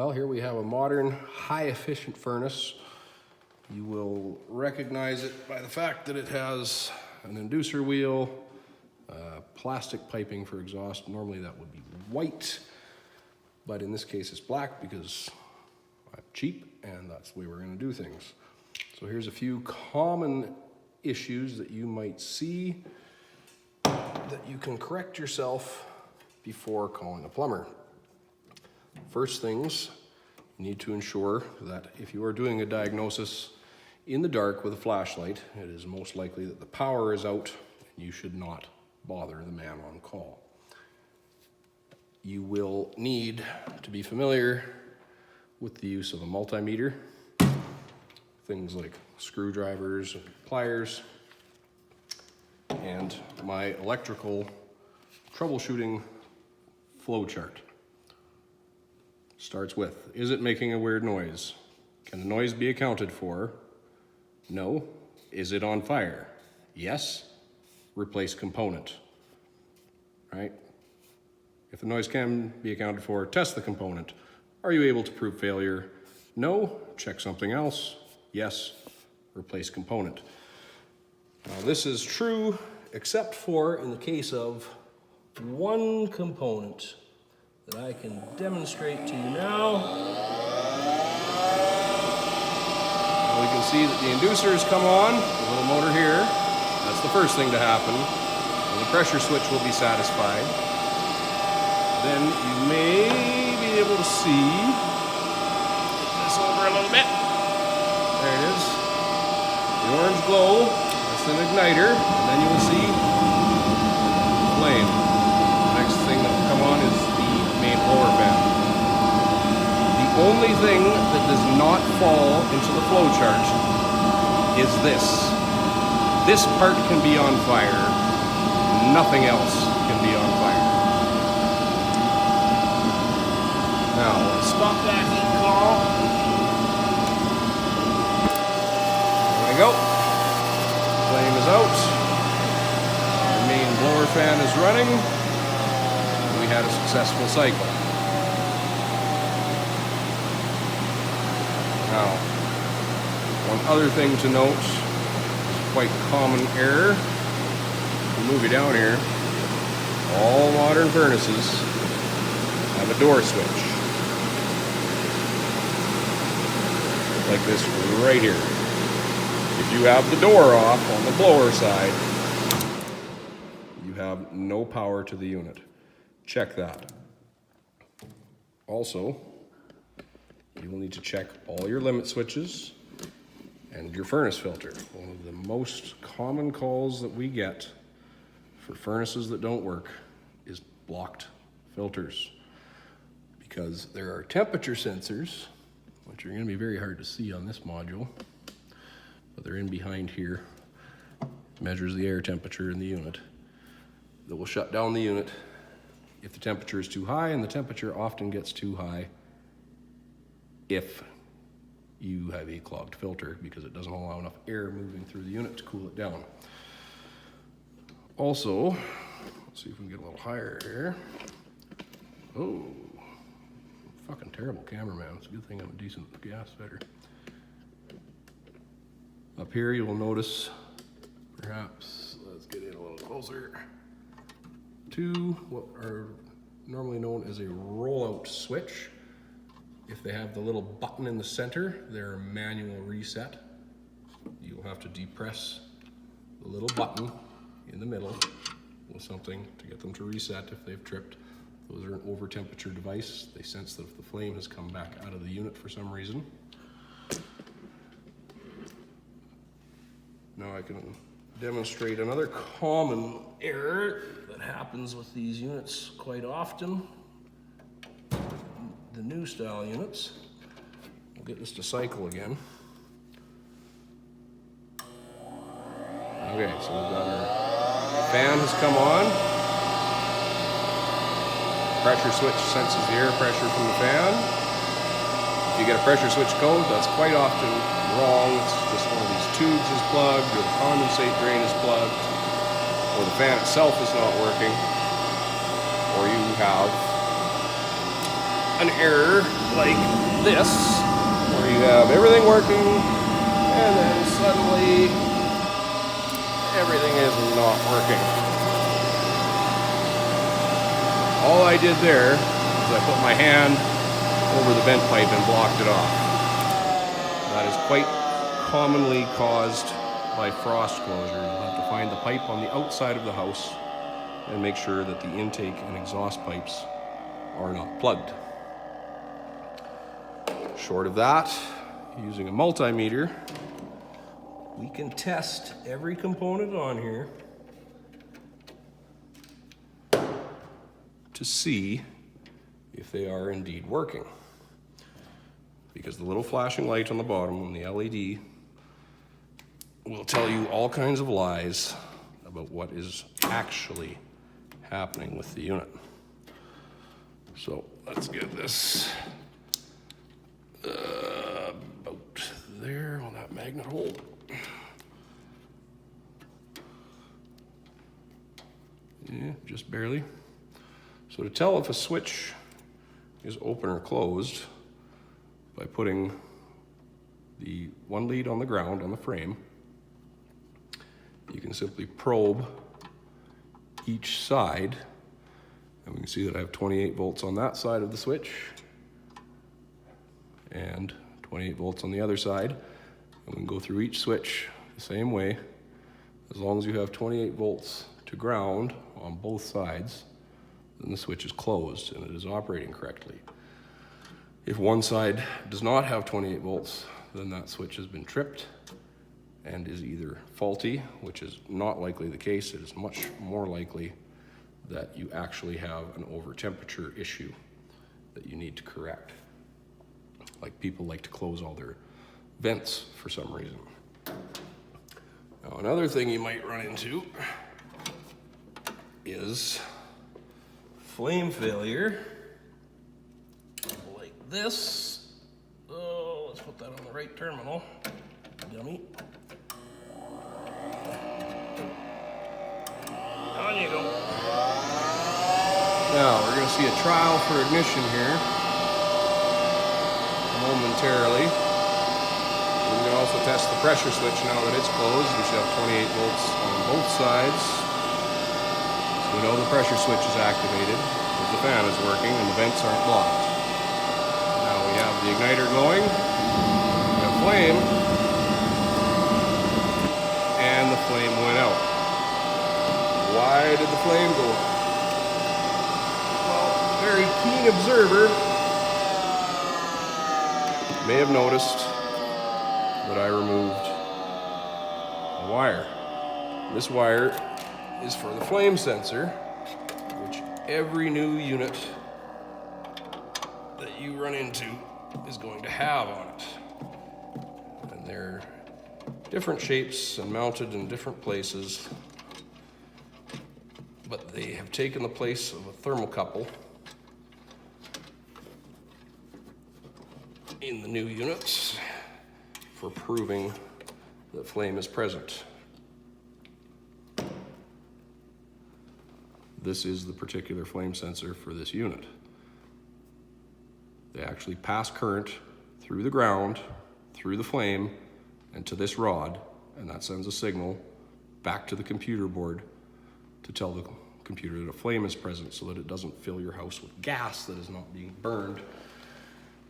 Well, here we have a modern, high-efficient furnace. You will recognize it by the fact that it has an inducer wheel, plastic piping for exhaust. Normally that would be white, but in this case it's black because I'm cheap and that's the way we're going to do things. So here's a few common issues that you might see that you can correct yourself before calling a plumber. First things, you need to ensure that if you are doing a diagnosis in the dark with a flashlight, it is most likely that the power is out and you should not bother the man on call. You will need to be familiar with the use of a multimeter, things like screwdrivers and pliers, and my electrical troubleshooting flow chart. Starts with, is it making a weird noise? Can the noise be accounted for? No. Is it on fire? Yes. Replace component. Right? If the noise can be accounted for, test the component. Are you able to prove failure? No. Check something else. Yes. Replace component. Now this is true except for in the case of one component that I can demonstrate to you now. We can see that the inducer has come on, the little motor here. That's the first thing to happen. And the pressure switch will be satisfied. Then you may be able to see, get this over a little bit. There it is. The orange glow, that's an igniter, and then you will see flame. The next thing that will come on is the main blower fan. The only thing that does not fall into the flow chart is this. This part can be on fire. Nothing else can be on fire. Now, let's stop that heat column. There we go. Flame is out. The main blower fan is running. We had a successful cycle. Now, one other thing to note, quite common error. We'll move you down here. All modern furnaces have a door switch. Like this right here. If you have the door off on the blower side, you have no power to the unit. Check that. Also, you will need to check all your limit switches and your furnace filter. One of the most common calls that we get for furnaces that don't work is blocked filters, because there are temperature sensors, which are going to be very hard to see on this module, but they're in behind here, measures the air temperature in the unit, that will shut down the unit if the temperature is too high, and the temperature often gets too high if you have a clogged filter, because it doesn't allow enough air moving through the unit to cool it down. Also, let's see if we can get a little higher here. Oh, fucking terrible cameraman. It's a good thing I'm a decent gas fitter. Up here you will notice, perhaps, let's get in a little closer, two what are normally known as a rollout switch. If they have the little button in the center, they're a manual reset. You'll have to depress the little button in the middle with something to get them to reset if they've tripped. Those are an over temperature device. They sense that if the flame has come back out of the unit for some reason. Now I can demonstrate another common error that happens with these units quite often. The new style units. We'll get this to cycle again. Okay, so we've got our fan has come on. Pressure switch senses the air pressure from the fan. If you get a pressure switch code, that's quite often wrong. It's just one of these tubes is plugged, or the condensate drain is plugged, or the fan itself is not working, or you have an error like this, where you have everything working, and then suddenly everything is not working. All I did there is I put my hand over the vent pipe and blocked it off. That is quite commonly caused by frost closure. You'll have to find the pipe on the outside of the house and make sure that the intake and exhaust pipes are not plugged. Short of that, using a multimeter, we can test every component on here to see if they are indeed working. Because the little flashing light on the bottom on the LED will tell you all kinds of lies about what is actually happening with the unit. So let's get this about there on that magnet hole. Yeah, just barely. So to tell if a switch is open or closed, by putting the one lead on the ground on the frame, you can simply probe each side, and we can see that I have 28 volts on that side of the switch and 28 volts on the other side, and we can go through each switch the same way. As long as you have 28 volts to ground on both sides, then the switch is closed and it is operating correctly. If one side does not have 28 volts, then that switch has been tripped and is either faulty, which is not likely the case. It is much more likely that you actually have an over temperature issue that you need to correct. Like people like to close all their vents for some reason. Now another thing you might run into is flame failure. This, oh, let's put that on the right terminal, dummy. On you go. Now, we're gonna see a trial for ignition here, momentarily. We can also test the pressure switch now that it's closed. We should have 28 volts on both sides. So we know the pressure switch is activated, because the fan is working and the vents aren't blocked. We have the igniter going, we have flame, and the flame went out. Why did the flame go out? Well, a very keen observer may have noticed that I removed a wire. This wire is for the flame sensor, which every new unit that you run into is going to have on it. And they're different shapes and mounted in different places, but they have taken the place of a thermocouple in the new units for proving that flame is present. This is the particular flame sensor for this unit. They actually pass current through the ground, through the flame, and to this rod, and that sends a signal back to the computer board to tell the computer that a flame is present so that it doesn't fill your house with gas that is not being burned,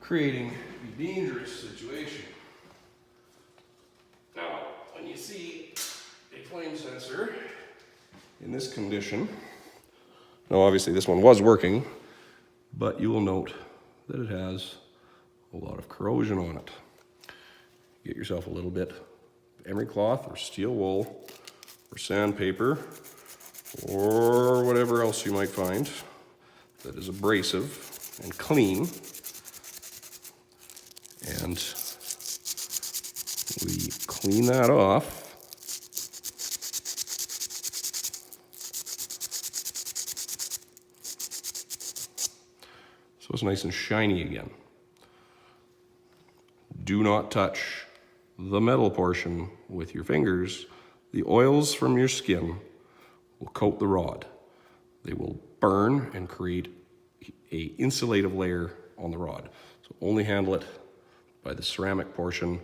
creating a dangerous situation. Now, when you see a flame sensor in this condition, now obviously this one was working, but you will note that it has a lot of corrosion on it. Get yourself a little bit of emery cloth or steel wool or sandpaper or whatever else you might find that is abrasive and clean. And we clean that off. So it's nice and shiny again. Do not touch the metal portion with your fingers. The oils from your skin will coat the rod. They will burn and create an insulative layer on the rod. So only handle it by the ceramic portion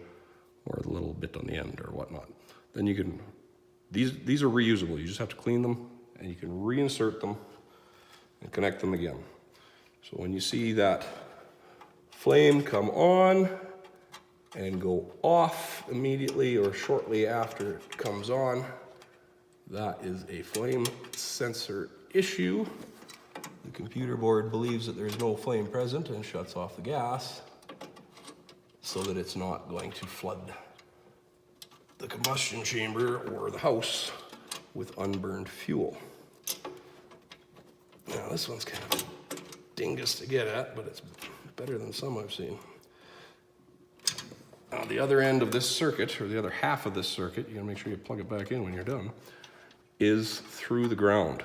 or the little bit on the end or whatnot. Then you can, these are reusable. You just have to clean them and you can reinsert them and connect them again. So when you see that flame come on and go off immediately or shortly after it comes on, that is a flame sensor issue. The computer board believes that there's no flame present and shuts off the gas so that it's not going to flood the combustion chamber or the house with unburned fuel. Now this one's kind of a dingus to get at, but it's better than some I've seen. Now the other end of this circuit, or the other half of this circuit, you gotta make sure you plug it back in when you're done, is through the ground.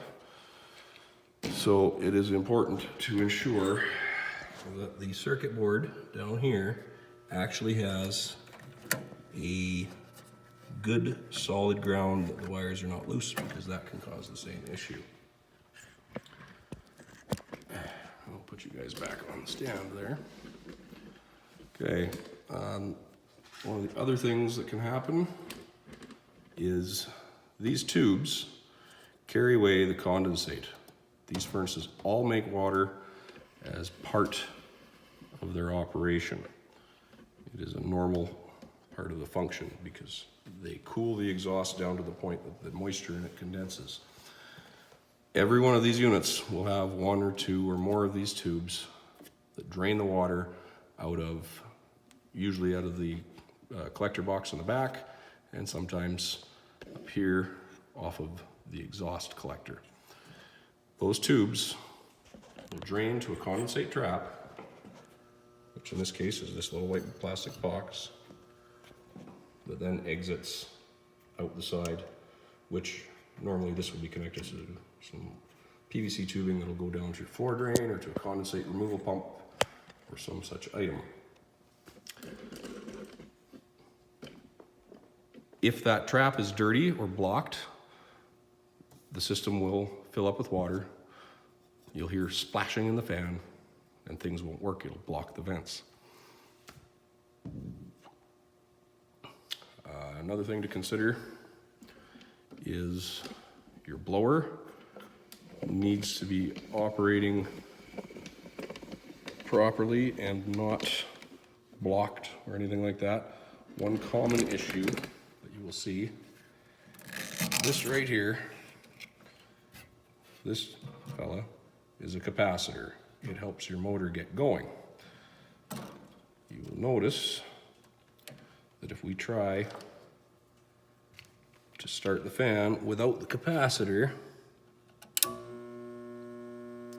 So it is important to ensure that the circuit board down here actually has a good solid ground, that the wires are not loose, because that can cause the same issue. I'll put you guys back on the stand there. Okay, one of the other things that can happen is these tubes carry away the condensate. These furnaces all make water as part of their operation. It is a normal part of the function because they cool the exhaust down to the point that the moisture in it condenses. Every one of these units will have one or two or more of these tubes that drain the water out of, usually out of the collector box in the back, and sometimes up here off of the exhaust collector. Those tubes will drain to a condensate trap, which in this case is this little white plastic box that then exits out the side, which normally this would be connected to some PVC tubing that'll go down to your floor drain or to a condensate removal pump or some such item. If that trap is dirty or blocked, the system will fill up with water. You'll hear splashing in the fan and things won't work. It'll block the vents. Another thing to consider is your blower needs to be operating properly and not blocked or anything like that. One common issue that you will see, this right here, this fella is a capacitor. It helps your motor get going. You will notice that if we try to start the fan without the capacitor,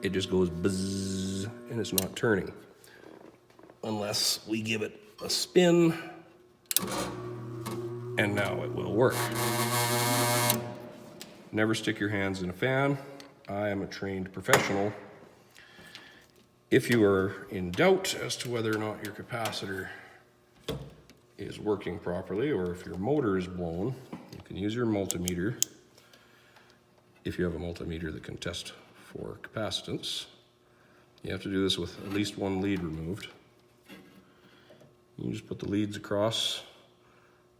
it just goes buzz and it's not turning. Unless we give it a spin, and now it will work. Never stick your hands in a fan. I am a trained professional. If you are in doubt as to whether or not your capacitor is working properly, or if your motor is blown, you can use your multimeter. If you have a multimeter that can test for capacitance, you have to do this with at least one lead removed. You just put the leads across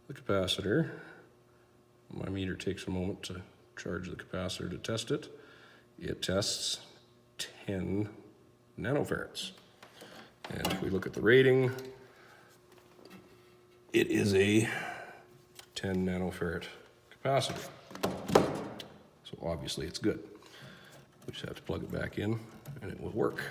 the capacitor. My meter takes a moment to charge the capacitor to test it. It tests 10 nanofarads. And if we look at the rating, it is a 10 nanofarad capacitor. So obviously it's good. We just have to plug it back in and it will work.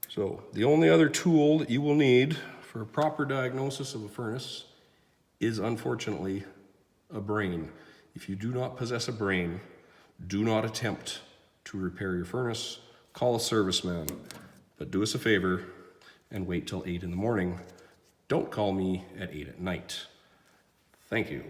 So the only other tool that you will need for a proper diagnosis of a furnace is unfortunately a brain. If you do not possess a brain, do not attempt to repair your furnace. Call a serviceman, but do us a favor and wait till 8 in the morning. Don't call me at 8 at night. Thank you.